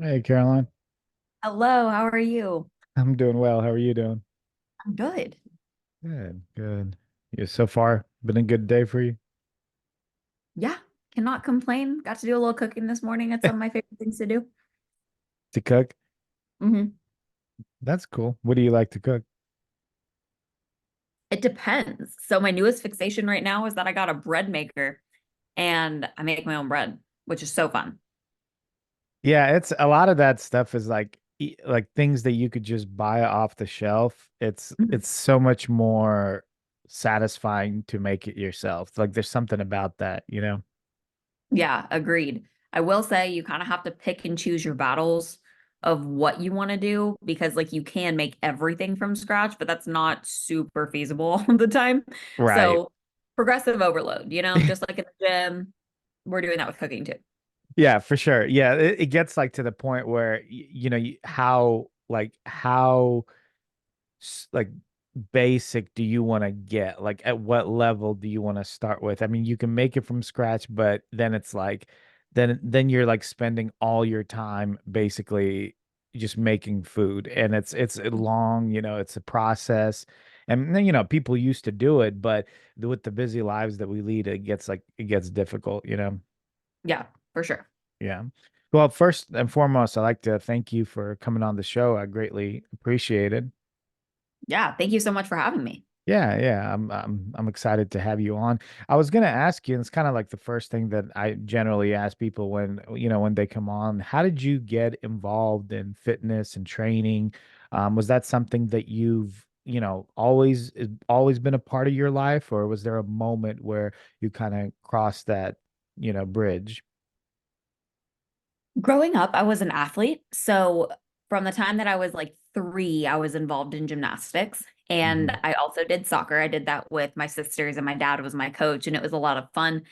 Hey, Caroline. Hello, how are you? I'm doing well. How are you doing? I'm good. Good, good. Yeah, so far, been a good day for you Yeah, cannot complain. Got to do a little cooking this morning. It's some of my favorite things to do. to cook. hmm That's cool. What do you like to cook? It depends. So my newest fixation right now is that I got a bread maker and I make my own bread, which is so fun. Yeah, it's a lot of that stuff is like like things that you could just buy off the shelf. It's Mhm. it's so much more satisfying to make it yourself. Like there's something about that, you know? Yeah, agreed. I will say you kind of have to pick and choose your battles of what you want to do because like you can make everything from scratch, but that's not super feasible all the time. Right. So progressive overload, just like in the gym, we're doing that with cooking too. Yeah, for sure. Yeah, it gets like to the point where how like basic do you want to get? Like at what level do you want to start with? I mean, you can make it from scratch, but then it's like then you're like spending all your time basically just making food and it's a long, it's a process. And then, people used to do it, but with the busy lives that we lead, it gets difficult, you know. Yeah, for sure. Yeah. Well, first and foremost, I'd like to thank you for coming on the show. I greatly appreciate it. Yeah, thank you so much for having me. Yeah, yeah, I'm excited to have you on. I was gonna ask you, and it's kind of like the first thing that I generally ask people when they come on. How did you get involved in fitness and training? Was that something that you've, always been a part of your life, or was there a moment where you kind of crossed that, bridge? Growing up, I was an athlete. So from the time that I was like 3, I was involved in gymnastics. And Hmm. I also did soccer. I did that with my sisters, and my dad was my coach, and it was a lot of fun.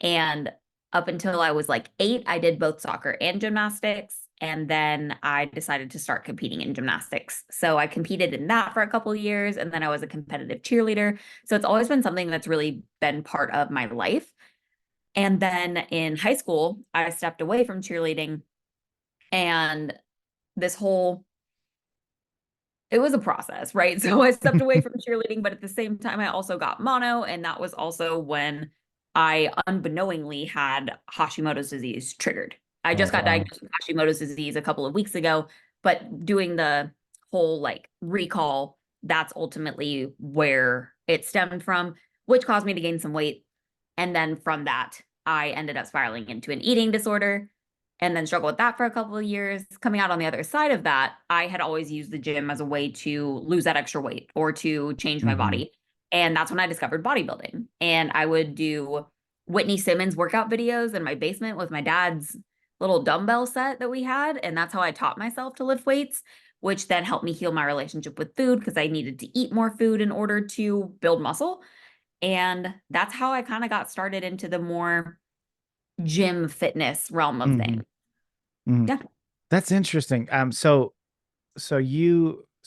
And up until I was like 8, I did both soccer and gymnastics. And then I decided to start competing in gymnastics. So I competed in that for a couple of years, and then I was a competitive cheerleader. So it's always been something that's really been part of my life. And then in high school, I stepped away from cheerleading and this whole it was a process, right? So I stepped away from cheerleading, but at the same time, I also got mono. And that was also when I unbeknowingly had Hashimoto's disease triggered. I Oh, just got wow. diagnosed with Hashimoto's disease a couple of weeks ago, but doing the whole like recall, that's ultimately where it stemmed from, which caused me to gain some weight. And then from that, I ended up spiraling into an eating disorder and then struggled with that for a couple of years. Coming out on the other side of that, I had always used the gym as a way to lose that extra weight or to change my Hmm. body. And that's when I discovered bodybuilding. And I would do Whitney Simmons workout videos in my basement with my dad's little dumbbell set that we had. And that's how I taught myself to lift weights, which then helped me heal my relationship with food because I needed to eat more food in order to build muscle. And that's how I kind of got started into the more gym fitness realm of Hmm. things. Hmm. Yeah. That's interesting. So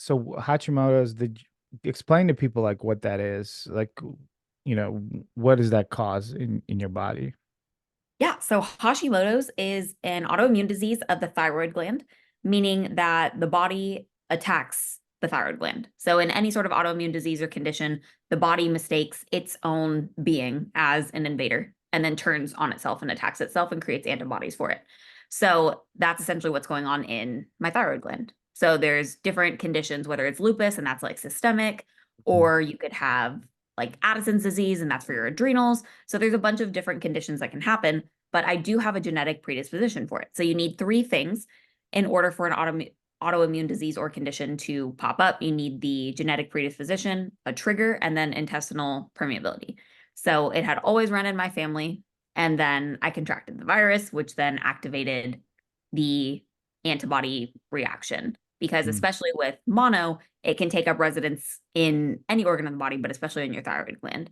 Hashimoto's, explain to people like what that is. Like, what does that cause in your body? Yeah. So Hashimoto's is an autoimmune disease of the thyroid gland, meaning that the body attacks the thyroid gland. So in any sort of autoimmune disease or condition, the body mistakes its own being as an invader and then turns on itself and attacks itself and creates antibodies for it. So that's essentially what's going on in my thyroid gland. So there's different conditions, whether it's lupus and that's like systemic, or you could have like Addison's disease and that's for your adrenals. So there's a bunch of different conditions that can happen, but I do have a genetic predisposition for it. So you need 3 things in order for an autoimmune disease or condition to pop up. You need the genetic predisposition, a trigger, and then intestinal permeability. So it had always run in my family. And then I contracted the virus, which then activated the antibody reaction. Because Mhm. especially with mono, it can take up residence in any organ of the body, but especially in your thyroid gland.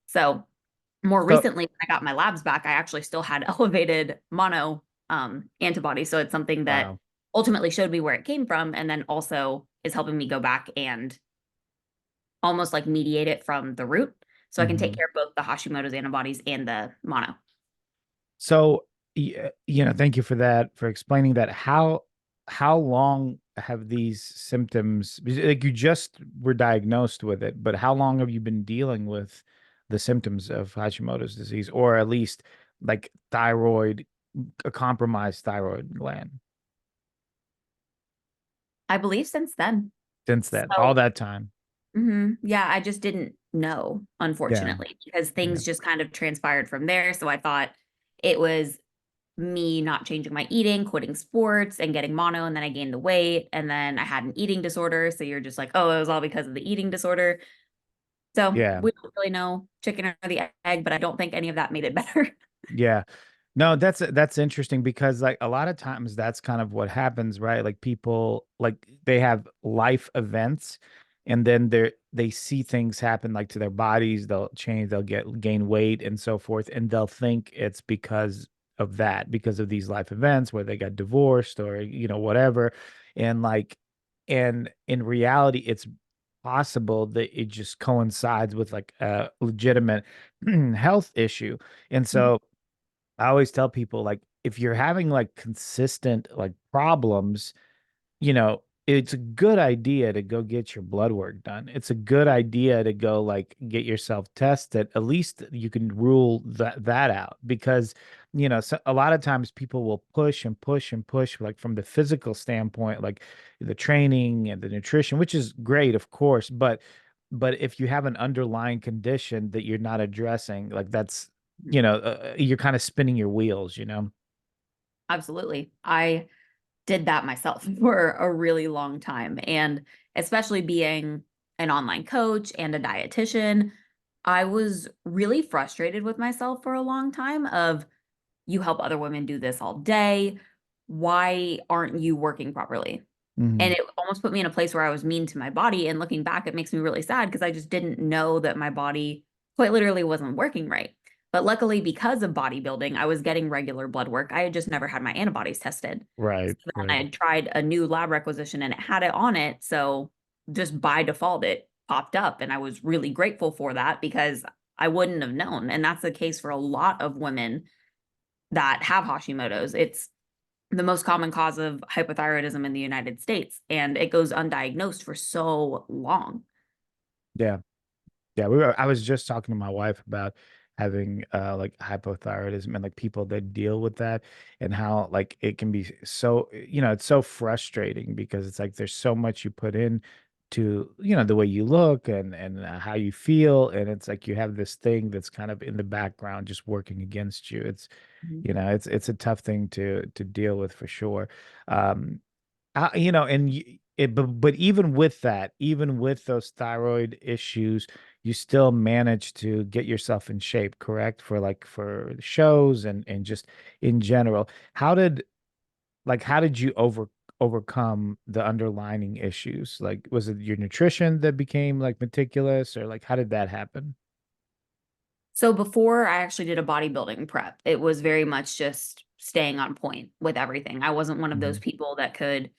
So more So, recently, when I got my labs back, I actually still had elevated mono antibodies. So it's something that wow. ultimately showed me where it came from, and then also is helping me go back and almost like mediate it from the root. So I can take Hmm. care of both the Hashimoto's antibodies and the mono. So Thank you for that, for explaining that. How long have these symptoms, like you just were diagnosed with it, but how long have you been dealing with the symptoms of Hashimoto's disease, or at least like a compromised thyroid gland I believe since then. since then, all So, that time? yeah, I just didn't know, Yeah. unfortunately, because Yeah. things just kind of transpired from there. So I thought it was me not changing my eating, quitting sports, and getting mono, and then I gained the weight, and then I had an eating disorder. So you're just like, oh, it was all because of the eating disorder. So Yeah. we don't really know chicken or the egg, but I don't think any of that made it better. Yeah. No, that's interesting because like a lot of times that's kind of what happens, right? Like people like they have life events and then they see things happen like to their bodies, they'll change, they'll gain weight and so forth, and they'll think it's because of that, because of these life events where they got divorced or whatever. And like and in reality it's possible that it just coincides with like a legitimate health issue. And so I always tell people like if you're having like consistent like problems, it's a good idea to go get your blood work done. It's a good idea to go like get yourself tested. At least you can rule that out because so a lot of times people will push and push and push like from the physical standpoint, like the training and the nutrition, which is great, of course, but if you have an underlying condition that you're not addressing, like that's you're kind of spinning your wheels. Absolutely. I did that myself for a really long time. And especially being an online coach and a dietitian, I was really frustrated with myself for a long time of you help other women do this all day. Why aren't you working properly? And Hmm. it almost put me in a place where I was mean to my body. And looking back, it makes me really sad because I just didn't know that my body quite literally wasn't working right. But luckily, because of bodybuilding, I was getting regular blood work. I had just never had my antibodies tested. So Right, then I right. had tried a new lab requisition and it had it on it. So just by default, it popped up. And I was really grateful for that because I wouldn't have known. And that's the case for a lot of women that have Hashimoto's. It's the most common cause of hypothyroidism in the United States, and it goes undiagnosed for so long. Yeah. Yeah, I was just talking to my wife about having like hypothyroidism and like people that deal with that and how like it can be so it's so frustrating because it's like there's so much you put in to the way you look and how you feel, and it's like you have this thing that's kind of in the background just working against you. It's Mhm. it's a tough thing to deal with for sure. Um and but even with that, even with those thyroid issues, you still manage to get yourself in shape, correct? For shows and just in general. How did you overcome the underlining issues? Like, was it your nutrition that became like meticulous, or like how did that happen? So before I actually did a bodybuilding prep, it was very much just staying on point with everything. I wasn't one of those Hmm. people that could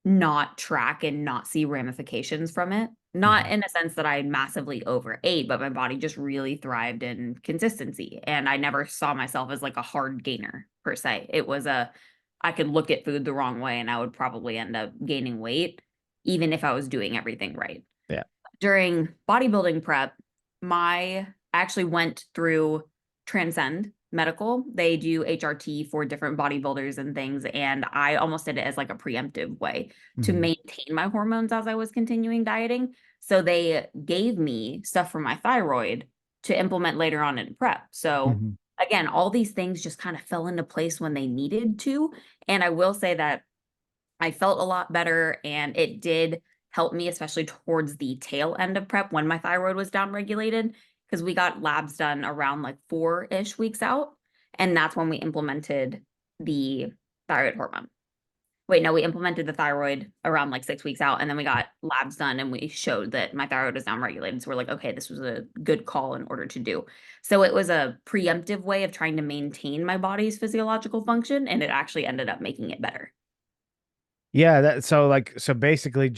not track and not see ramifications from it. Not Hmm. in a sense that I massively overate, but my body just really thrived in consistency. And I never saw myself as like a hard gainer per se. It was I could look at food the wrong way and I would probably end up gaining weight, even if I was doing everything right. Yeah. During bodybuilding prep, I actually went through Transcend Medical. They do HRT for different bodybuilders and things, and I almost did it as like a preemptive way to Hmm. maintain my hormones as I was continuing dieting. So they gave me stuff for my thyroid to implement later on in prep. So Hmm. again, all these things just kind of fell into place when they needed to. And I will say that I felt a lot better and it did help me, especially towards the tail end of prep when my thyroid was downregulated, because we got labs done around like 4-ish weeks out. And that's when we implemented the thyroid hormone. Wait, no, we implemented the thyroid around like 6 weeks out, and then we got labs done and we showed that my thyroid was downregulated. So we're like, okay, this was a good call in order to do. So it was a preemptive way of trying to maintain my body's physiological function, and it actually ended up making it better. Yeah, so basically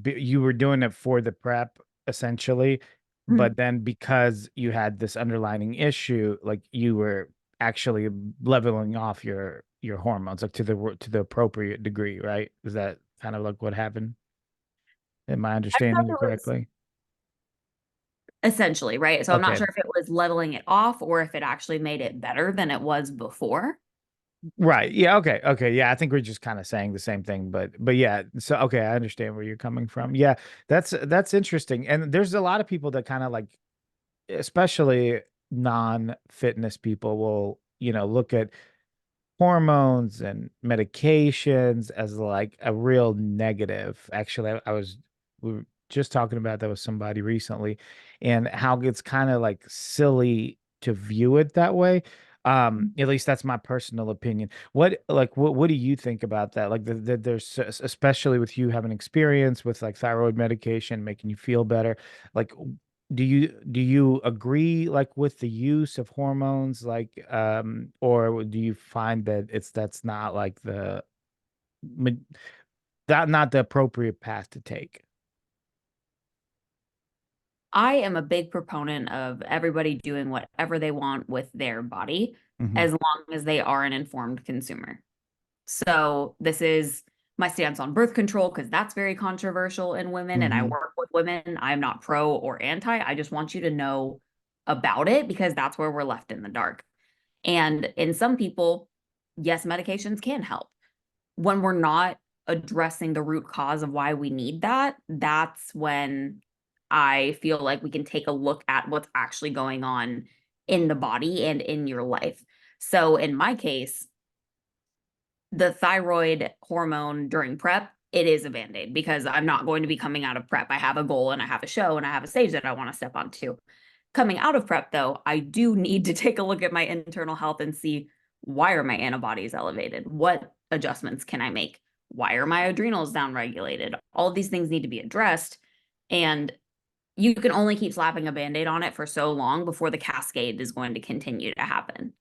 you were doing it for the prep essentially, Mhm. but then because you had this underlining issue, like you were actually leveling off your hormones, like to the appropriate degree, right? Is that kind of like what happened? Am I I thought understanding you it was correctly? essentially, right? So I'm not Okay. sure if it was leveling it off or if it actually made it better than it was before. Right. Yeah. Okay. Okay. Yeah. I think we're just kind of saying the same thing, but yeah. So okay, I understand where you're coming from. Yeah, that's interesting. And there's a lot of people that kind of like, especially non-fitness people, will look at hormones and medications as like a real negative. Actually, we were just talking about that with somebody recently, and how it's kind of like silly to view it that way. At least that's my personal opinion. What do you think about that? Like there's especially with you having experience with like thyroid medication making you feel better. Like do you agree like with the use of hormones, like or do you find that that's not like ma- that not the appropriate path to take? I am a big proponent of everybody doing whatever they want with their body Hmm. as long as they are an informed consumer. So this is my stance on birth control because that's very controversial in women, and I Hmm. work with women. I'm not pro or anti. I just want you to know about it because that's where we're left in the dark. And in some people, yes, medications can help. When we're not addressing the root cause of why we need that, that's when I feel like we can take a look at what's actually going on in the body and in your life. So in my case, the thyroid hormone during prep, it is a band-aid because I'm not going to be coming out of prep. I have a goal and I have a show and I have a stage that I want to step onto. Coming out of prep, though, I do need to take a look at my internal health and see, why are my antibodies elevated? What adjustments can I make? Why are my adrenals downregulated? All of these things need to be addressed. And you can only keep slapping a band-aid on it for so long before the cascade is going to continue to happen.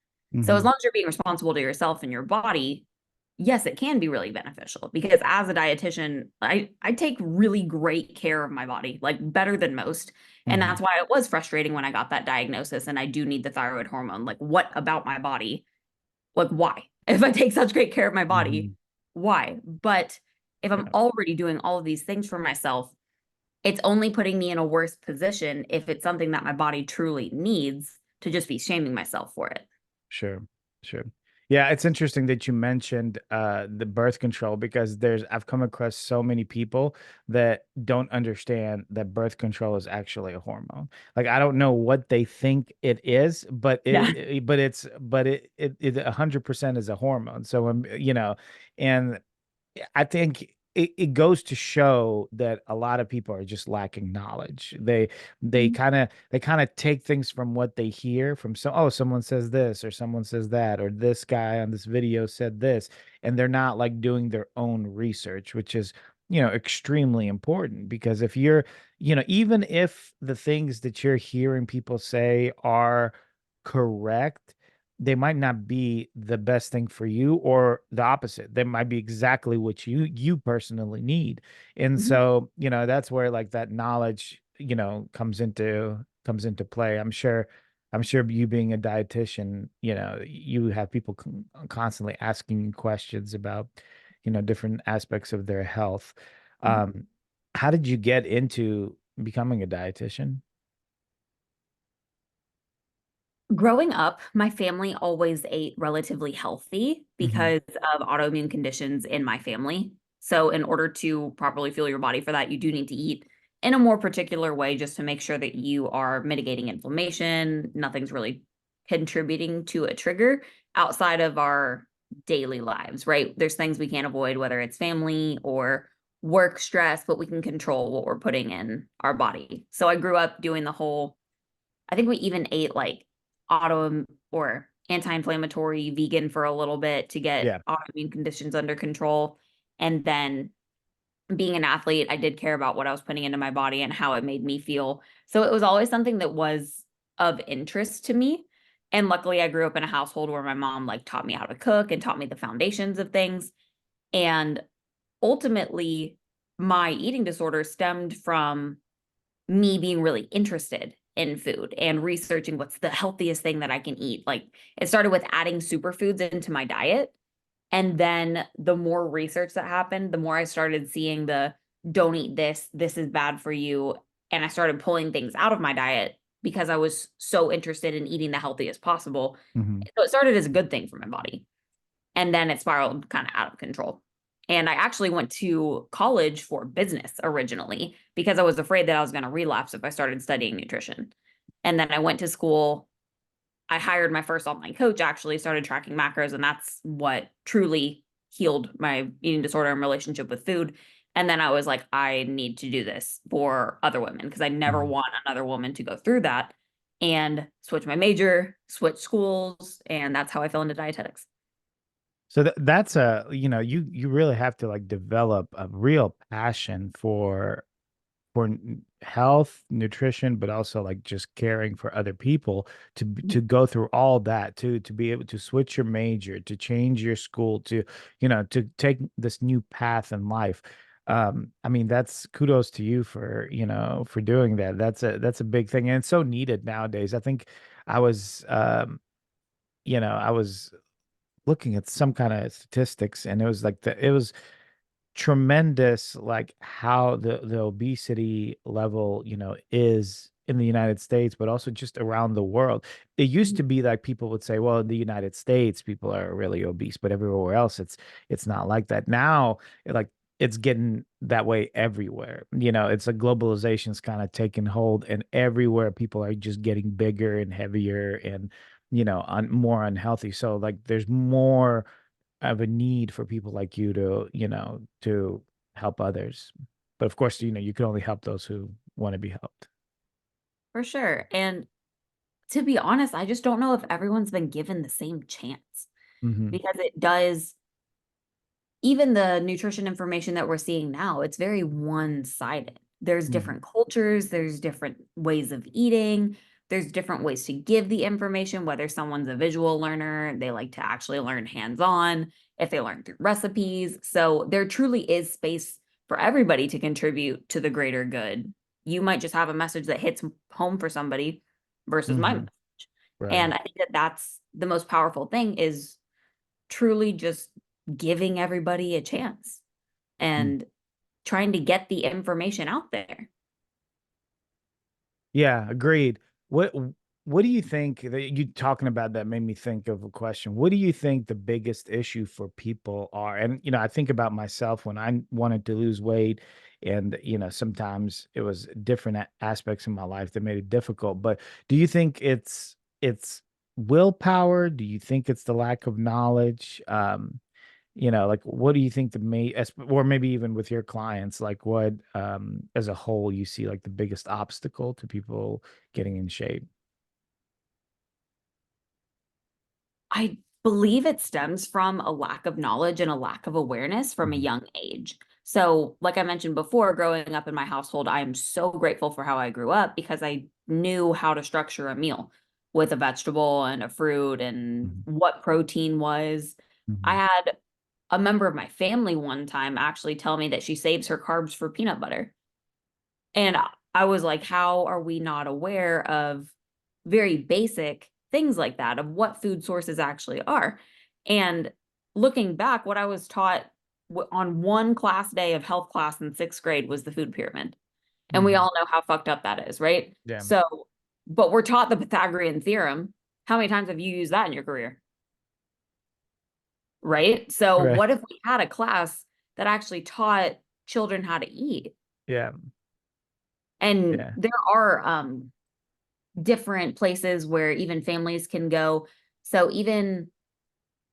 So as Hmm. long as you're being responsible to yourself and your body, yes, it can be really beneficial because as a dietitian, I take really great care of my body, like better than most. And Hmm. that's why it was frustrating when I got that diagnosis and I do need the thyroid hormone. Like, what about my body? Like, why? If I take such great care of my body, Hmm. why? But if I'm Yeah. already doing all of these things for myself, it's only putting me in a worse position if it's something that my body truly needs to just be shaming myself for it. Sure, sure. Yeah, it's interesting that you mentioned the birth control, because I've come across so many people that don't understand that birth control is actually a hormone. Like I don't know what they think it is, but Yeah. it 100% is a hormone. So and I think it goes to show that a lot of people are just lacking knowledge. They kind of take things from what they hear from someone says this or someone says that, or this guy on this video said this, and they're not like doing their own research, which is extremely important. Because if you're even if the things that you're hearing people say are correct, they might not be the best thing for you, or the opposite. They might be exactly what you personally need. And Mhm. so, that's where like that knowledge, comes into play. I'm sure you being a dietitian, you have people constantly asking you questions about, different aspects of their health. Mhm. Um, how did you get into becoming a dietitian? Growing up, my family always ate relatively healthy Hmm. because of autoimmune conditions in my family. So, in order to properly fuel your body for that, you do need to eat in a more particular way just to make sure that you are mitigating inflammation. Nothing's really contributing to a trigger outside of our daily lives, right? There's things we can't avoid, whether it's family or work stress, but we can control what we're putting in our body. So, I grew up doing the whole, I think we even ate like auto or anti-inflammatory vegan for a little bit to get Yeah. autoimmune conditions under control. And then being an athlete, I did care about what I was putting into my body and how it made me feel. So it was always something that was of interest to me. And luckily I grew up in a household where my mom like taught me how to cook and taught me the foundations of things. And ultimately my eating disorder stemmed from me being really interested in food and researching what's the healthiest thing that I can eat. Like it started with adding superfoods into my diet. And then the more research that happened, the more I started seeing the don't eat this, this is bad for you. And I started pulling things out of my diet because I was so interested in eating the healthiest possible. Hmm. So it started as a good thing for my body. And then it spiraled kind of out of control. And I actually went to college for business originally because I was afraid that I was going to relapse if I started studying nutrition. And then I went to school. I hired my first online coach, actually started tracking macros, and that's what truly healed my eating disorder and relationship with food. And then I was like, I need to do this for other women because I never Hmm. want another woman to go through that. And switch my major, switch schools, and that's how I fell into dietetics. So that's a, you really have to like develop a real passion for health, nutrition, but also like just caring for other people to go through all that, to be able to switch your major, to change your school, to take this new path in life. I mean, that's kudos to you for doing that. That's a big thing, and it's so needed nowadays. I think I was I was looking at some kind of statistics, and it was like it was tremendous, like how the obesity level is in the United States, but also just around the world. It used to be like people would say, well, in the United States people are really obese, but everywhere else it's not like that now. Like it's getting that way everywhere. It's a globalization's kind of taking hold, and everywhere people are just getting bigger and heavier and more unhealthy. So like there's more of a need for people like you to help others. But of course, you can only help those who want to be helped. For sure. And to be honest, I just don't know if everyone's been given the same chance Hmm. because it does, even the nutrition information that we're seeing now, it's very one-sided. There's Hmm. different cultures, there's different ways of eating, there's different ways to give the information, whether someone's a visual learner, they like to actually learn hands-on, if they learn through recipes. So there truly is space for everybody to contribute to the greater good. You might just have a message that hits home for somebody versus my Hmm. message. Right. And I think that that's the most powerful thing is truly just giving everybody a chance Mm. and trying to get the information out there. Yeah, agreed. What do you think that you talking about that made me think of a question? What do you think the biggest issue for people are? And I think about myself when I wanted to lose weight, and sometimes it was different aspects in my life that made it difficult. But do you think it's willpower? Do you think it's the lack of knowledge? Like what do you think the main, or maybe even with your clients, like what as a whole you see like the biggest obstacle to people getting in shape? I believe it stems from a lack of knowledge and a lack of awareness from a Mhm. young age. So, like I mentioned before, growing up in my household, I am so grateful for how I grew up because I knew how to structure a meal with a vegetable and a fruit and Mhm. what protein was. I Mhm. had a member of my family one time actually tell me that she saves her carbs for peanut butter. And I was like, how are we not aware of very basic things like that, of what food sources actually are? And looking back, what I was taught on one class day of health class in sixth grade was the food pyramid. And we Mhm. all know how fucked up that is, right? Yeah. So, but we're taught the Pythagorean theorem. How many times have you used that in your career? Right? So, Right. what if we had a class that actually taught children how to eat? Yeah. And Yeah. there are different places where even families can go. So even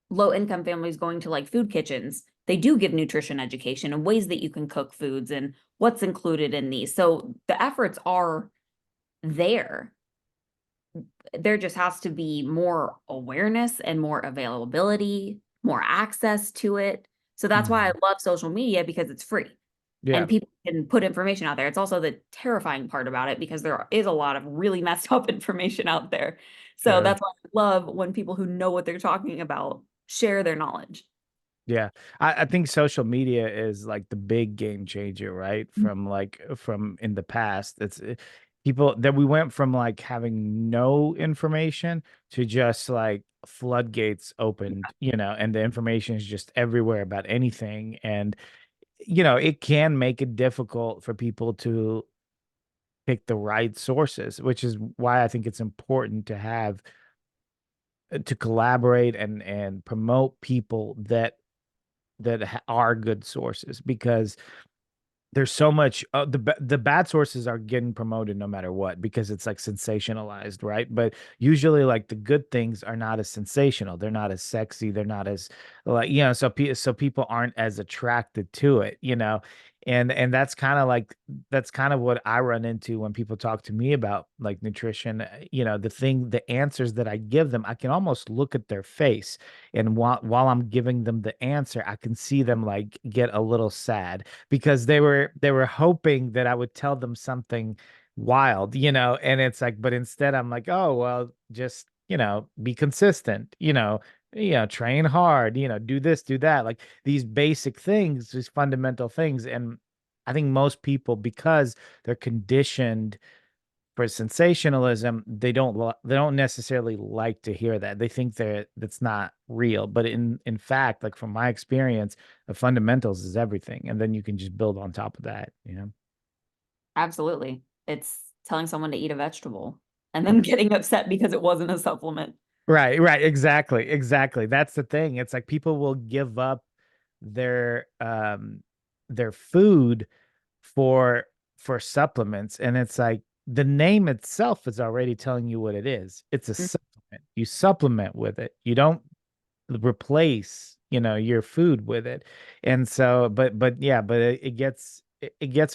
low income families going to like food kitchens, they do give nutrition education and ways that you can cook foods and what's included in these. So the efforts are there. There just has to be more awareness and more availability, more access to it. So that's why I Mhm. love social media because it's free Yeah. and people can put information out there. It's also the terrifying part about it because there is a lot of really messed up information out there. So Sure. that's why I love when people who know what they're talking about share their knowledge. Yeah. I think social media is like the big game changer, right? From in the past. people that we went from like having no information to just like floodgates opened, and the information is just everywhere about anything. And, it can make it difficult for people to pick the right sources, which is why I think it's important to have to collaborate and promote people that are good sources, because there's so much the bad sources are getting promoted no matter what, because it's like sensationalized, right? But usually like the good things are not as sensational, they're not as sexy, they're not as like, so people aren't as attracted to it, and that's kind of what I run into when people talk to me about like nutrition. The answers that I give them, I can almost look at their face, and while I'm giving them the answer, I can see them like get a little sad, because they were hoping that I would tell them something wild, and it's like, but instead I'm like, oh, well, just, be consistent, train hard, do this, do that, like these basic things, these fundamental things. And I think most people, because they're conditioned for sensationalism, they don't necessarily like to hear that. They think that's not real. But in fact, like from my experience, the fundamentals is everything, and then you can just build on top of that. Absolutely. It's telling someone to eat a vegetable and then getting upset because it wasn't a supplement. Right, right, exactly, exactly. That's the thing. It's like people will give up their their food for supplements, and it's like the name itself is already telling you what it is. It's a Mm. supplement. You supplement with it. You don't replace, your food with it. And so, but yeah, but it gets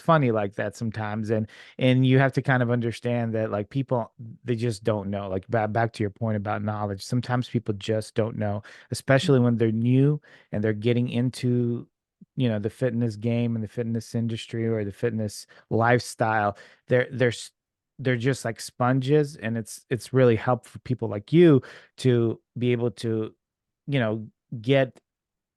funny like that sometimes. And you have to kind of understand that like people, they just don't know. Like back to your point about knowledge, sometimes people just don't know, especially when they're new and they're getting into, the fitness game and the fitness industry or the fitness lifestyle. They're just like sponges, and it's really helpful for people like you to be able to, you know get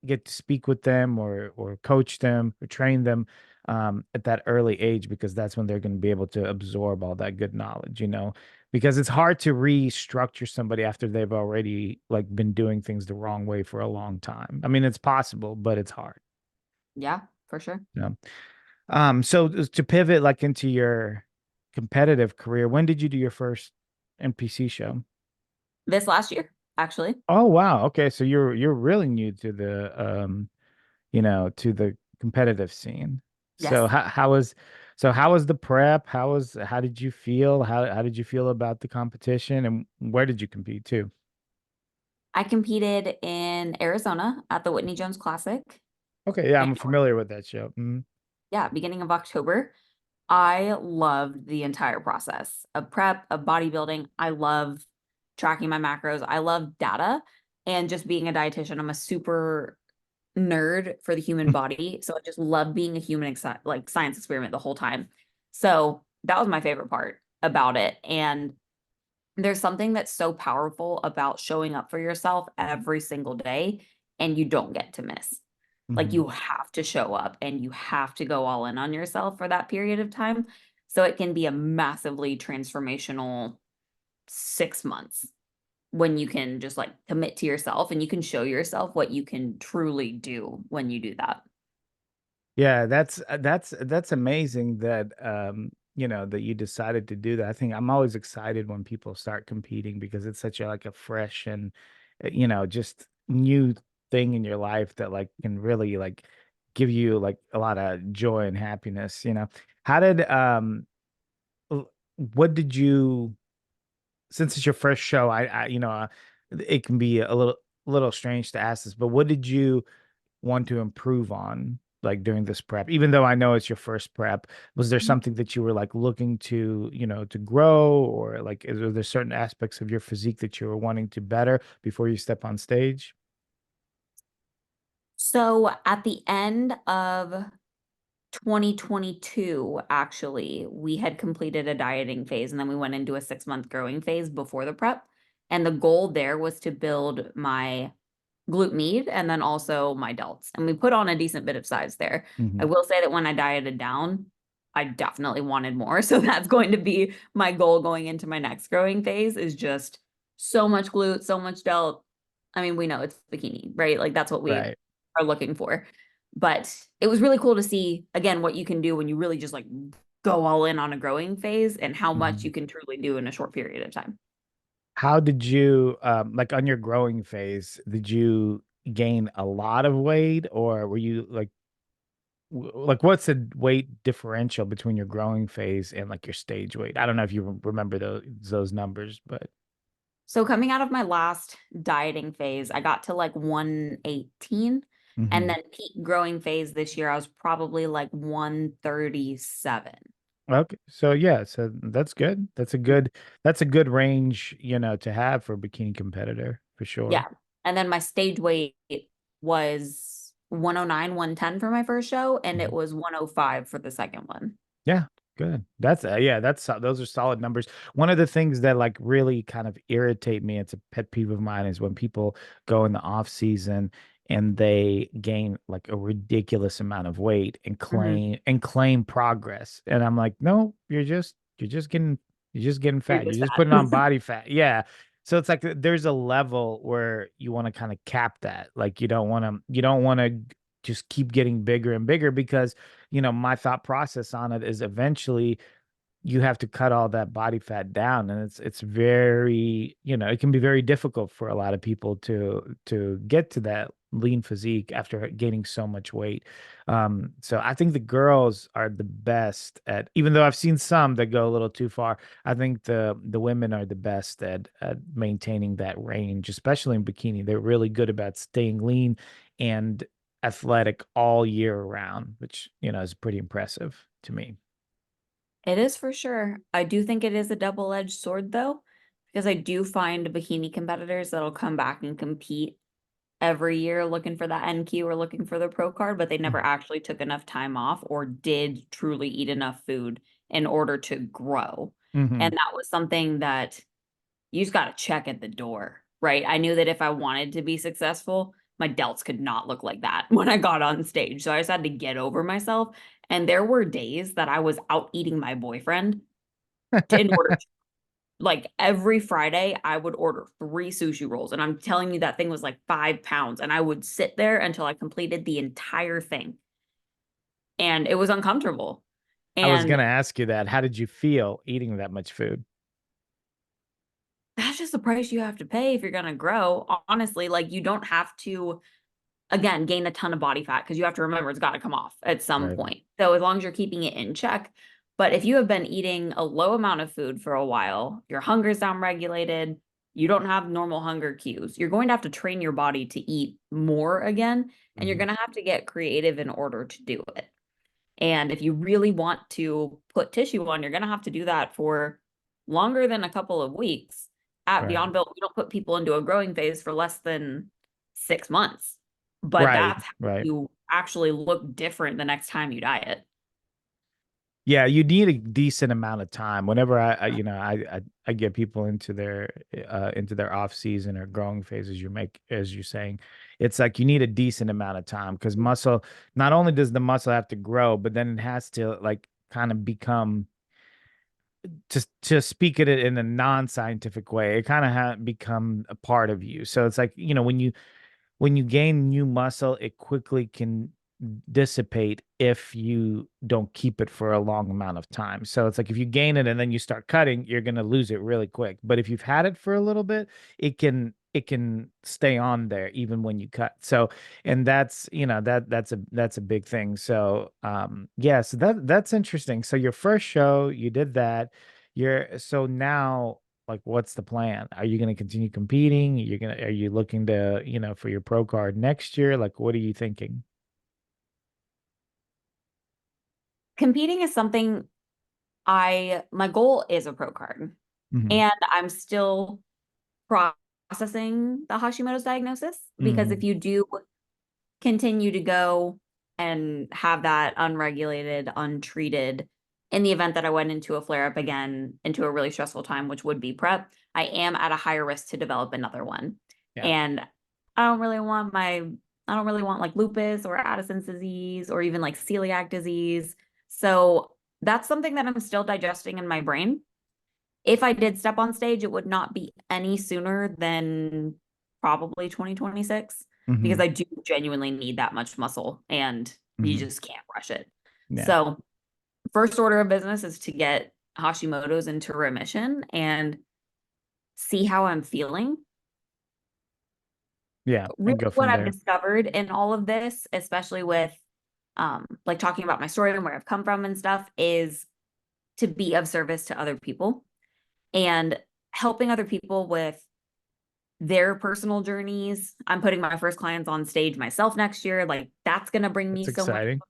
to speak with them, or coach them or train them at that early age, because that's when they're going to be able to absorb all that good knowledge, because it's hard to restructure somebody after they've already like been doing things the wrong way for a long time. I mean, it's possible, but it's hard. Yeah, for sure. So to pivot like into your competitive career, when did you do your first NPC show? This last year, actually. Oh wow. Okay, so you're really new to the competitive scene. So Yes. how was the prep? How did you feel? How did you feel about the competition, and where did you compete too? I competed in Arizona at the Whitney Jones Classic. Okay, yeah, And I'm familiar with that show. yeah, beginning of October. I loved the entire process of prep, of bodybuilding. I love tracking my macros. I love data and just being a dietitian. I'm a super nerd for the human body. So I just love being a human like science experiment the whole time. So that was my favorite part about it. And there's something that's so powerful about showing up for yourself every single day and you don't get to miss. Like Mm-hmm. you have to show up and you have to go all in on yourself for that period of time. So it can be a massively transformational 6 months when you can just like commit to yourself and you can show yourself what you can truly do when you do that. Yeah, that's amazing that that you decided to do that. I think I'm always excited when people start competing, because it's such a like a fresh and just new thing in your life that like can really like give you like a lot of joy and happiness. How did what did you, since it's your first show, it can be a little strange to ask this, but what did you want to improve on like during this prep? Even though I know it's your first prep, was there something that you were like looking to, to grow, or like are there certain aspects of your physique that you were wanting to better before you step on stage? So at the end of 2022, actually, we had completed a dieting phase and then we went into a 6 month growing phase before the prep. And the goal there was to build my glute med and then also my delts. And we put on a decent bit of size there. I Hmm. will say that when I dieted down, I definitely wanted more. So that's going to be my goal going into my next growing phase, is just so much glute, so much delt. I mean, we know it's bikini, right? Like that's what we Right. are looking for. But it was really cool to see, again, what you can do when you really just like go all in on a growing phase and how much Mhm. you can truly do in a short period of time. How did you like on your growing phase, did you gain a lot of weight or were you like like what's the weight differential between your growing phase and like your stage weight? I don't know if you remember those numbers, but So coming out of my last dieting phase, I got to like 118. And hmm then peak growing phase this year, I was probably like 137. okay. So yeah, so that's good. That's a good range, to have for a bikini competitor for sure. Yeah. And then my stage weight was 109, 110 for my first show, and it Mhm. was 105 for the second one. Yeah, good. Yeah, those are solid numbers. One of the things that like really kind of irritate me, it's a pet peeve of mine, is when people go in the off season and they gain like a ridiculous amount of weight and Mhm. claim progress. And I'm like, no, you're just getting You're fat. You're just just putting fat. on body fat. Yeah. So it's like there's a level where you want to kind of cap that. Like you don't want to just keep getting bigger and bigger because my thought process on it is eventually you have to cut all that body fat down and it's very, it can be very difficult for a lot of people to get to that lean physique after gaining so much weight. So I think the girls are the best at, even though I've seen some that go a little too far, I think the women are the best at maintaining that range, especially in bikini. They're really good about staying lean and athletic all year round, which, is pretty impressive to me. It is for sure. I do think it is a double-edged sword though, because I do find bikini competitors that'll come back and compete every year looking for that NQ or looking for the pro card, but they never actually took enough time off or did truly eat enough food in order to grow. Mm-hmm. And that was something that you just got to check at the door, right? I knew that if I wanted to be successful, my delts could not look like that when I got on stage. So I just had to get over myself. And there were days that I was out eating my boyfriend in order to, like every Friday, I would order 3 sushi rolls. And I'm telling you, that thing was like 5 pounds. And I would sit there until I completed the entire thing. And it was uncomfortable. I was And gonna ask you that. How did you feel eating that much food? that's just the price you have to pay if you're going to grow. Honestly, like you don't have to, again, gain a ton of body fat because you have to remember it's got to come off at some Right. point. So as long as you're keeping it in check. But if you have been eating a low amount of food for a while, your hunger's downregulated, you don't have normal hunger cues, you're going to have to train your body to eat more again. And you're hmm going to have to get creative in order to do it. And if you really want to put tissue on, you're going to have to do that for longer than a couple of weeks. At Right. Beyond Built, we don't put people into a growing phase for less than 6 months. But Right. that's how Right. you actually look different the next time you diet. Yeah, you need a decent amount of time. Whenever I get people into their off season or growing phase, as you're saying, it's like you need a decent amount of time because muscle, not only does the muscle have to grow, but then it has to like kind of become, to speak it in a non-scientific way, it kind of become a part of you. So it's like, when you gain new muscle, it quickly can dissipate if you don't keep it for a long amount of time. So it's like if you gain it and then you start cutting, you're going to lose it really quick. But if you've had it for a little bit, it can stay on there even when you cut. So, and that's a big thing. So, yeah, so that's interesting. So your first show, you did that. So now, like, what's the plan? Are you going to continue competing? Are you looking to, for your pro card next year? Like, what are you thinking? Competing is something my goal is a pro card. hmm And I'm still processing the Hashimoto's diagnosis because if hmm you do continue to go and have that unregulated, untreated, in the event that I went into a flare up again, into a really stressful time, which would be prep, I am at a higher risk to develop another one. Yeah. And I don't really want like lupus or Addison's disease or even like celiac disease. So that's something that I'm still digesting in my brain. If I did step on stage, it would not be any sooner than probably 2026 Hmm. because I do genuinely need that much muscle and you Hmm. just can't rush it. Yeah. So, first order of business is to get Hashimoto's into remission and see how I'm feeling. Yeah. Really, And go what from I've there. discovered in all of this, especially with like talking about my story and where I've come from and stuff, is to be of service to other people and helping other people with their personal journeys. I'm putting my first clients on stage myself next year. Like that's going to bring That's me so much. exciting.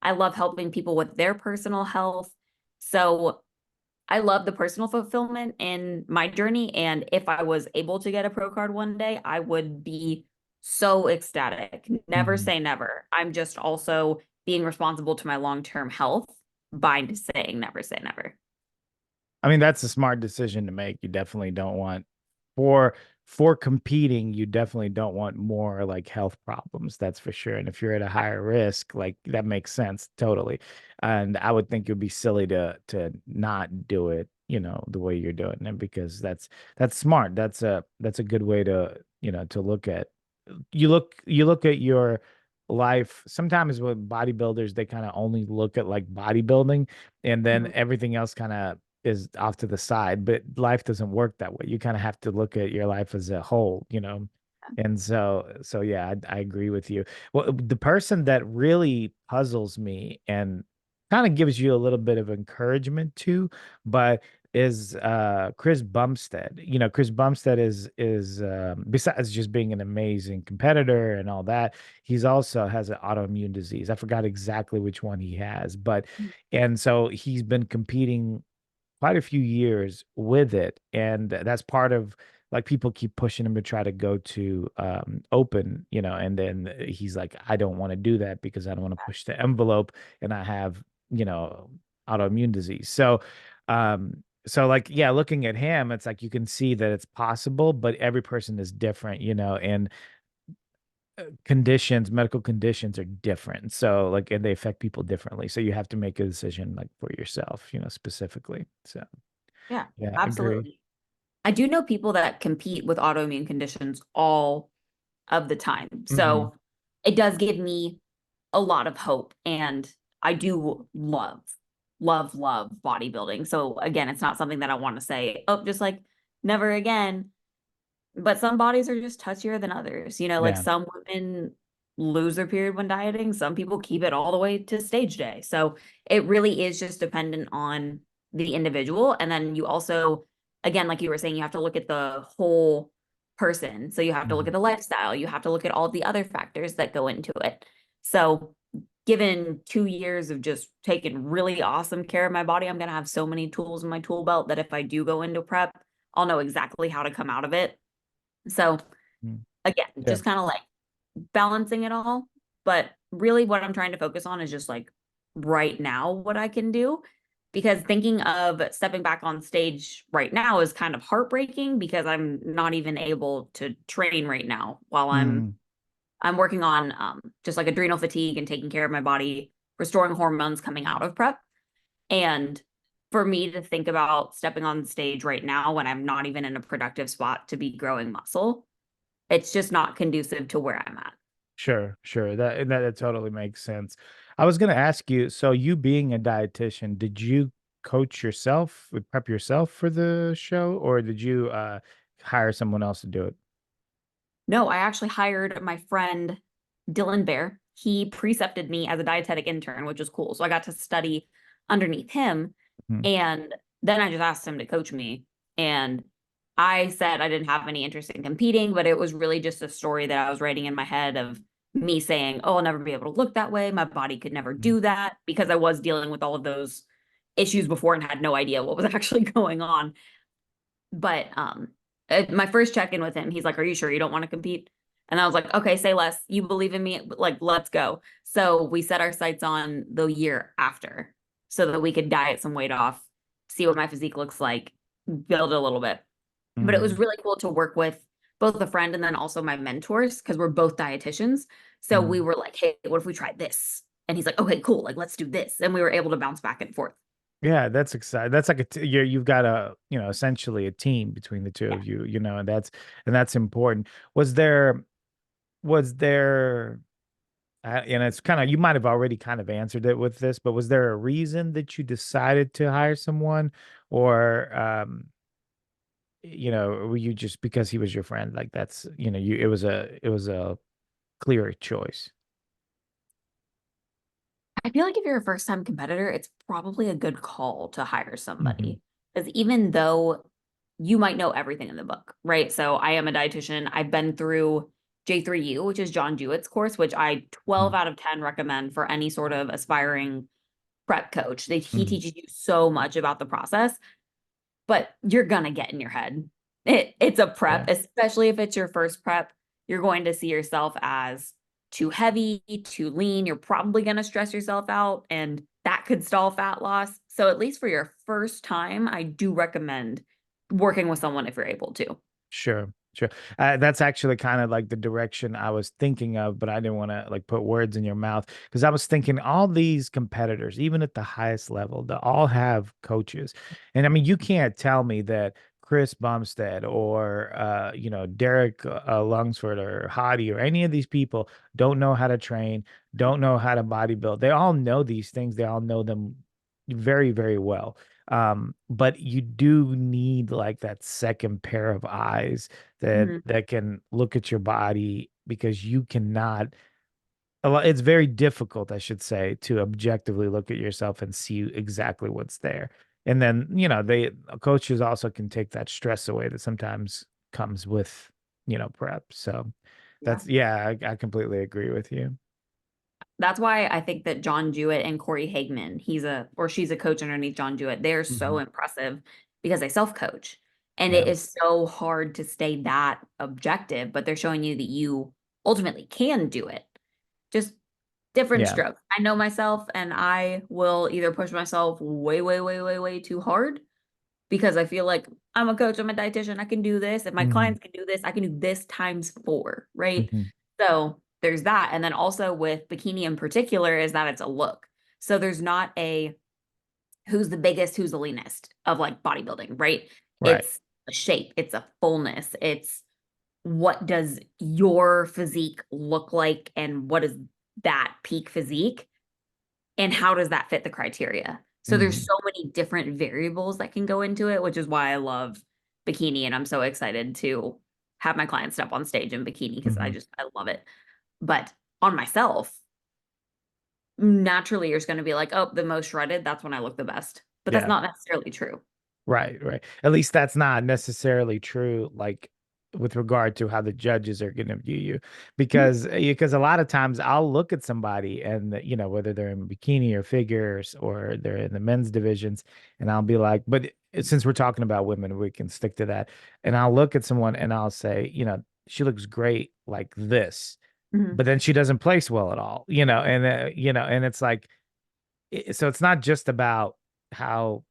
I love helping people with their personal health. So I love the personal fulfillment in my journey. And if I was able to get a pro card one day, I would be so ecstatic. Never Hmm. say never. I'm just also being responsible to my long-term health by saying never say never. I mean, that's a smart decision to make. You definitely don't want for for competing, you definitely don't want more like health problems, that's for sure. And if you're at a higher risk, like that makes sense totally. And I would think it would be silly to not do it, the way you're doing it because that's smart. That's a good way to, to look at you look at your life sometimes with bodybuilders they kind of only look at like bodybuilding and then Mhm. everything else kind of is off to the side, but life doesn't work that way. You kind of have to look at your life as a whole. And so yeah, I agree with you. Well, the person that really puzzles me and kind of gives you a little bit of encouragement too, but is Chris Bumstead. Chris Bumstead is besides just being an amazing competitor and all that, he's also has an autoimmune disease. I forgot exactly which one he has, but and so he's been competing quite a few years with it. And that's part of like people keep pushing him to try to go to open, and then he's like, I don't want to do that because I don't want to push the envelope and I have, you know, autoimmune disease. So like yeah, looking at him, it's like you can see that it's possible, but every person is different, and medical conditions are different. So like and they affect people differently. So you have to make a decision like for yourself, specifically. So Yeah, yeah, I agree. absolutely. I do know people that compete with autoimmune conditions all of the time. Hmm. So it does give me a lot of hope. And I do love, love, love bodybuilding. So again, it's not something that I want to say, oh, just like never again. But some bodies are just touchier than others. Like Yeah, some women lose their period when dieting, some people keep it all the way to stage day. So it really is just dependent on the individual. And then you also, again, like you were saying, you have to look at the whole person. So you have to look mhm, at the lifestyle, you have to look at all the other factors that go into it. So given 2 years of just taking really awesome care of my body, I'm going to have so many tools in my tool belt that if I do go into prep, I'll know exactly how to come out of it. So mhm. again, Yeah, just kind of like balancing it all. But really, what I'm trying to focus on is just like right now what I can do. Because thinking of stepping back on stage right now is kind of heartbreaking because I'm not even able to train right now while I'm mm, I'm working on just like adrenal fatigue and taking care of my body, restoring hormones coming out of prep. And for me to think about stepping on stage right now when I'm not even in a productive spot to be growing muscle, it's just not conducive to where I'm at. sure. That totally makes sense. I was gonna ask you, so you being a dietitian, did you coach yourself, prep yourself for the show, or did you hire someone else to do it? No, I actually hired my friend Dylan Bear. He precepted me as a dietetic intern, which was cool. So I got to study underneath him. Mhm. And then I just asked him to coach me. And I said I didn't have any interest in competing, but it was really just a story that I was writing in my head of me saying, oh, I'll never be able to look that way. My body could never Mhm. do that because I was dealing with all of those issues before and had no idea what was actually going on. But my first check-in with him, he's like, "Are you sure you don't want to compete?" And I was like, "Okay, say less. You believe in me, like let's go." So we set our sights on the year after so that we could diet some weight off, see what my physique looks like, build a little bit. But it was Mhm. really cool to work with both a friend and then also my mentors because we're both dietitians. So we Mhm. were like, "Hey, what if we tried this?" And he's like, okay, cool. Like, let's do this. And we were able to bounce back and forth. Yeah, that's exciting. That's like you've got a, essentially a team between the two Yeah. of you, and that's important. Was there and it's kind of, you might have already kind of answered it with this, but was there a reason that you decided to hire someone, or were you just because he was your friend? Like that's, it was a clear choice. I feel like if you're a first time competitor, it's probably a good call to hire Hmm. somebody. Because even though you might know everything in the book, right? So I am a dietitian. I've been through J3U, which is John Jewett's course, which I 12 out of 10 recommend for any sort of aspiring prep coach. He Hmm. teaches you so much about the process, but you're gonna get in your head. It's a prep, Yeah. especially if it's your first prep. You're going to see yourself as too heavy, too lean. You're probably going to stress yourself out, and that could stall fat loss. So, at least for your first time, I do recommend working with someone if you're able to. Sure, sure. That's actually kind of like the direction I was thinking of, but I didn't want to like put words in your mouth because I was thinking all these competitors, even at the highest level, they all have coaches. And I mean, you can't tell me that Chris Bumstead or Derek Lungsford or Hadi or any of these people don't know how to train, don't know how to bodybuild. They all know these things. They all know them very, very well. But you do need like that second pair of eyes that Mhm. can look at your body, because you cannot it's very difficult, I should say, to objectively look at yourself and see exactly what's there. And then, coaches also can take that stress away that sometimes comes with, prep. So Yeah. yeah, I completely agree with you. That's why I think that John Jewett and Corey Hageman, she's a coach underneath John Jewett. They're so Hmm. impressive because they self-coach. And it Yeah. is so hard to stay that objective, but they're showing you that you ultimately can do it. Just different Yeah. strokes. I know myself and I will either push myself way, way, way, way, way too hard because I feel like I'm a coach, I'm a dietitian, I can do this. If my Hmm. clients can do this, I can do this times four, right? Hmm. So there's that. And then also with bikini in particular, is that it's a look. So there's not a who's the biggest, who's the leanest of like bodybuilding, right? Right. It's a shape, it's a fullness, it's what does your physique look like and what is that peak physique and how does that fit the criteria? So there's Hmm. so many different variables that can go into it, which is why I love bikini and I'm so excited to have my clients step on stage in bikini because Hmm. I love it. But on myself, naturally you're just going to be like, oh, the most shredded, that's when I look the best. But that's Yeah. not necessarily true. Right, right. At least that's not necessarily true, like with regard to how the judges are going to view you, Mhm. because a lot of times I'll look at somebody and whether they're in bikini or figures or they're in the men's divisions, and I'll be like, but since we're talking about women, we can stick to that. And I'll look at someone and I'll say, she looks great like this, Mhm. but then she doesn't place well at all, and it's like, so it's not just about how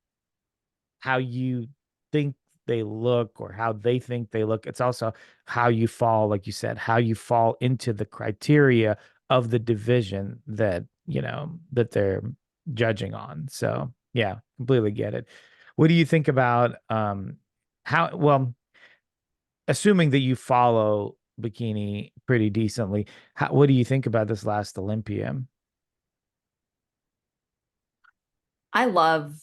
you think they look or how they think they look. It's also how you fall, like you said, how you fall into the criteria of the division that they're judging on. So yeah, completely get it. What do you think about how well, assuming that you follow bikini pretty decently, what do you think about this last Olympian? I love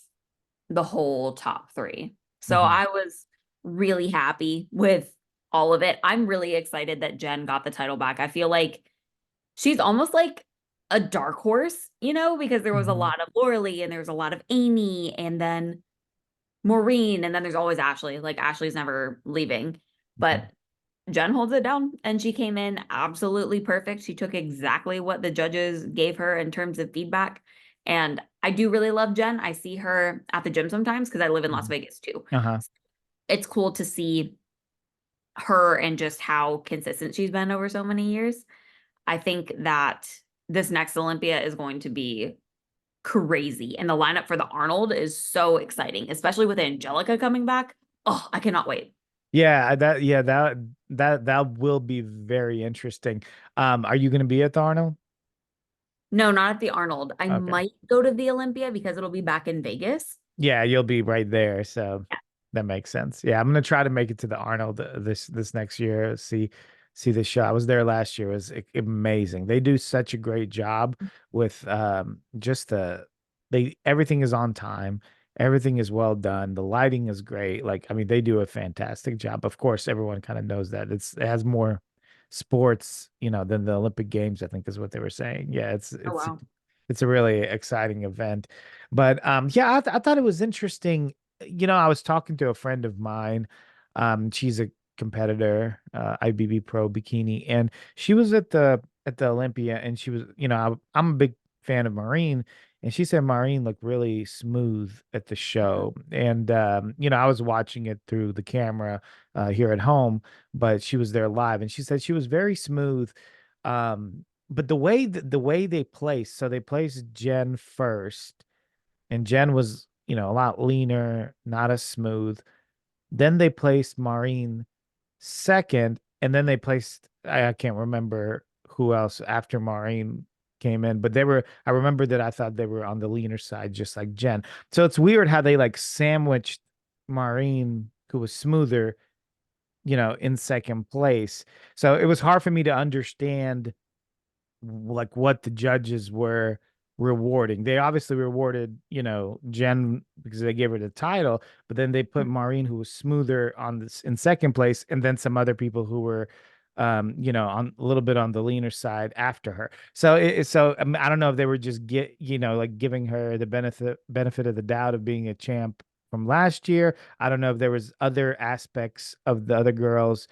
the whole top three. So Hmm. I was really happy with all of it. I'm really excited that Jen got the title back. I feel like she's almost like a dark horse, because there was a Hmm. lot of Lauralee and there was a lot of Amy and then Maureen and then there's always Ashley. Like Ashley's never leaving. But Jen holds it down and she came in absolutely perfect. She took exactly what the judges gave her in terms of feedback. And I do really love Jen. I see her at the gym sometimes because I live in Las Hmm. Vegas too. Uh-huh. It's cool to see her and just how consistent she's been over so many years. I think that this next Olympia is going to be crazy. And the lineup for the Arnold is so exciting, especially with Angelica coming back. Oh, I cannot wait. Yeah, that will be very interesting. Are you going to be at the Arnold? No, not at the Arnold. I Okay. might go to the Olympia because it'll be back in Vegas. Yeah, you'll be right there, so Yeah. that makes sense. Yeah, I'm gonna try to make it to the Arnold this next year. See the show. I was there last year. It was amazing. They do such a great job with just they everything is on time. Everything is well done. The lighting is great. Like, I mean, they do a fantastic job. Of course, everyone kind of knows that. It has more sports, than the Olympic Games, I think is what they were saying. Yeah, Oh, wow. it's a really exciting event. But yeah, I thought it was interesting. I was talking to a friend of mine. She's a competitor, IBB Pro Bikini, and she was at the Olympia, and she was, I'm a big fan of Maureen, and she said Maureen looked really smooth at the Mhm. show, and I was watching it through the camera here at home, but she was there live, and she said she was very smooth. But the way they placed, so they placed Jen first, and Jen was, a lot leaner, not as smooth. Then they placed Maureen second, and then they placed I can't remember who else after Maureen came in, but I remember that I thought they were on the leaner side, just like Jen. So it's weird how they like sandwiched Maureen, who was smoother, in second place. So it was hard for me to understand like what the judges were rewarding. They obviously rewarded, Jen because they gave her the title, but then they put Maureen, who was smoother, on this in second place, and then some other people who were on a little bit on the leaner side after her. So I mean, I don't know if they were just like giving her the benefit of the doubt of being a champ from last year. I don't know if there was other aspects of the other girls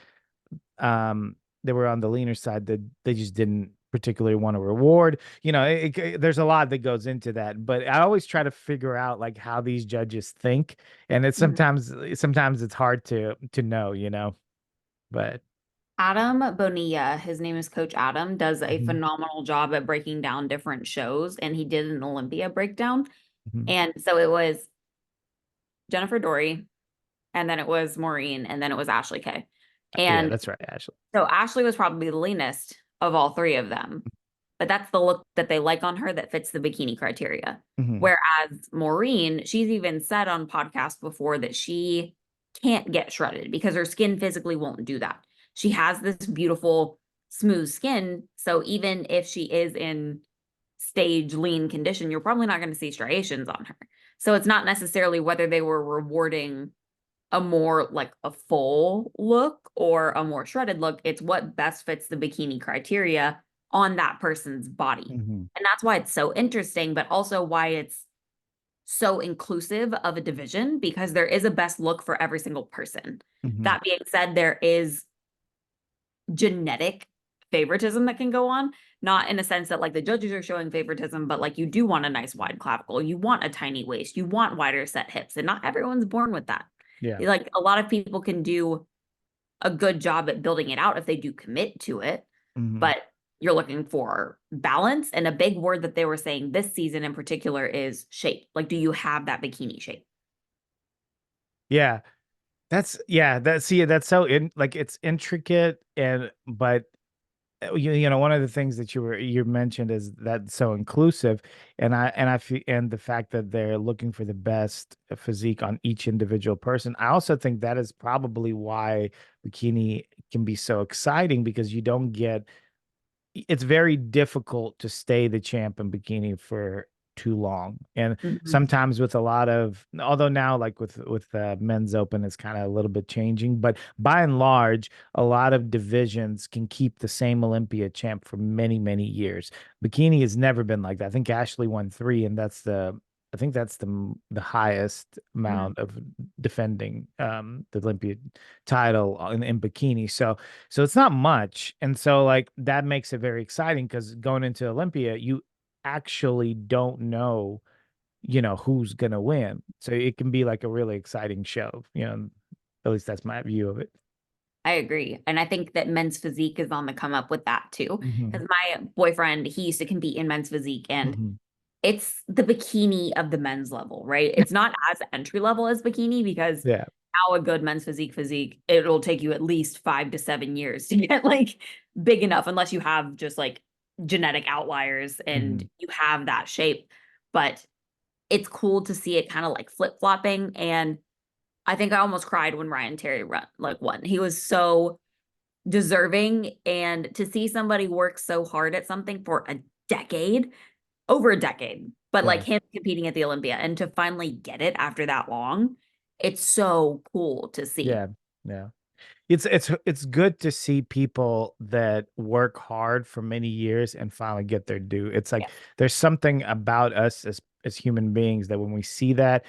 that were on the leaner side that they just didn't particularly want to reward. There's a lot that goes into that, but I always try to figure out like how these judges think, and it's Mhm. sometimes it's hard to know. But Adam Bonilla, his name is Coach Adam, does a Mhm, phenomenal job at breaking down different shows, and he did an Olympia breakdown. mhm. And so it was Jennifer Dory, and then it was Maureen, and then it was Ashley Kay. Yeah, And that's right, Ashley. so Ashley was probably the leanest of all three of them, but that's the look that they like on her that fits the bikini criteria. Hmm. Whereas Maureen, she's even said on podcasts before that she can't get shredded because her skin physically won't do that. She has this beautiful, smooth skin. So even if she is in stage lean condition, you're probably not going to see striations on her. So it's not necessarily whether they were rewarding a more like a full look or a more shredded look. It's what best fits the bikini criteria on that person's body. Hmm. And that's why it's so interesting, but also why it's so inclusive of a division because there is a best look for every single person. Hmm. That being said, there is genetic favoritism that can go on, not in a sense that like the judges are showing favoritism, but like you do want a nice wide clavicle, you want a tiny waist, you want wider set hips, and not everyone's born with that. Yeah. Like a lot of people can do a good job at building it out if they do commit to it, Hmm. but you're looking for balance. And a big word that they were saying this season in particular is shape. Like, do you have that bikini shape? Yeah. That's so like it's intricate, but one of the things that you mentioned is that so inclusive, and I feel, and the fact that they're looking for the best physique on each individual person. I also think that is probably why bikini can be so exciting, because you don't get it's very difficult to stay the champ in bikini for too long. And Mhm. sometimes with a lot of, although now like with men's open, it's kind of a little bit changing, but by and large, a lot of divisions can keep the same Olympia champ for many, many years. Bikini has never been like that. I think Ashley won three, and I think that's the highest Mhm. amount of defending the Olympia title in bikini. So it's not much. And so like that makes it very exciting, because going into Olympia, you actually don't know, who's gonna win. So it can be like a really exciting show. At least that's my view of it. I agree. And I think that men's physique is on the come up with that too. Hmm. Because my boyfriend, he used to compete in men's physique and Hmm. it's the bikini of the men's level, right? It's not as entry level as bikini because Yeah. now a good men's physique, it'll take you at least 5 to 7 years to get like big enough, unless you have just like genetic outliers and Mhm. you have that shape. But it's cool to see it kind of like flip-flopping. And I think I almost cried when Ryan Terry won. He was so deserving. And to see somebody work so hard at something for a decade, over a decade, but like Yeah. him competing at the Olympia and to finally get it after that long, it's so cool to see. Yeah. Yeah. It's good to see people that work hard for many years and finally get their due. It's like Yes. there's something about us as human beings that when we see that,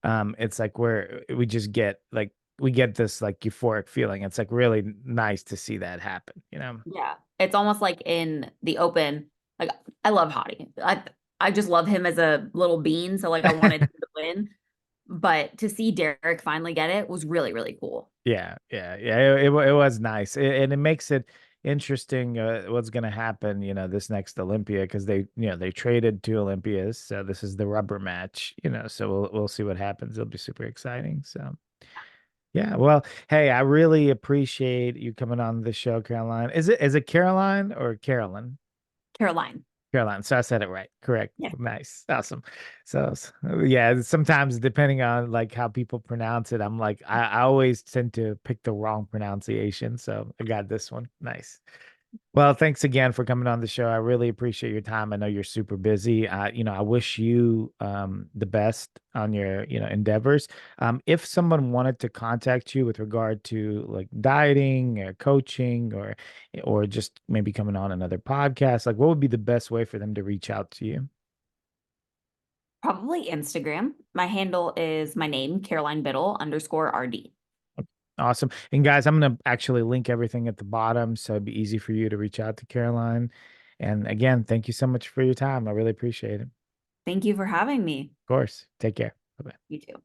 it's like we just get like we get this like euphoric feeling. It's like really nice to see that happen, you know? Yeah. It's almost like in the open, like I love Hottie. I just love him as a little bean. So like I wanted him to win. But to see Derek finally get it was really, really cool. Yeah, yeah, yeah. It was nice, and it makes it interesting what's going to happen, this next Olympia because they traded two Olympias, so this is the rubber match, so we'll see what happens. It'll be super exciting. So yeah, well, hey, I really appreciate you coming on the show, Caroline. Is it Caroline or Carolyn? Caroline. Caroline. So I said it right. Correct. Yeah. Nice. Awesome. So, yeah, sometimes depending on like how people pronounce it, I'm like, I always tend to pick the wrong pronunciation. So I got this one. Nice. Well, thanks again for coming on the show. I really appreciate your time. I know you're super busy. I wish you the best on your, endeavors. If someone wanted to contact you with regard to like dieting or coaching or just maybe coming on another podcast, like what would be the best way for them to reach out to you? Probably Instagram. My handle is my name, Caroline Biddle _ RD. Awesome. And guys, I'm going to actually link everything at the bottom so it'd be easy for you to reach out to Caroline. And again, thank you so much for your time. I really appreciate it. Of Thank you for having me. course. Take care. Bye. You too.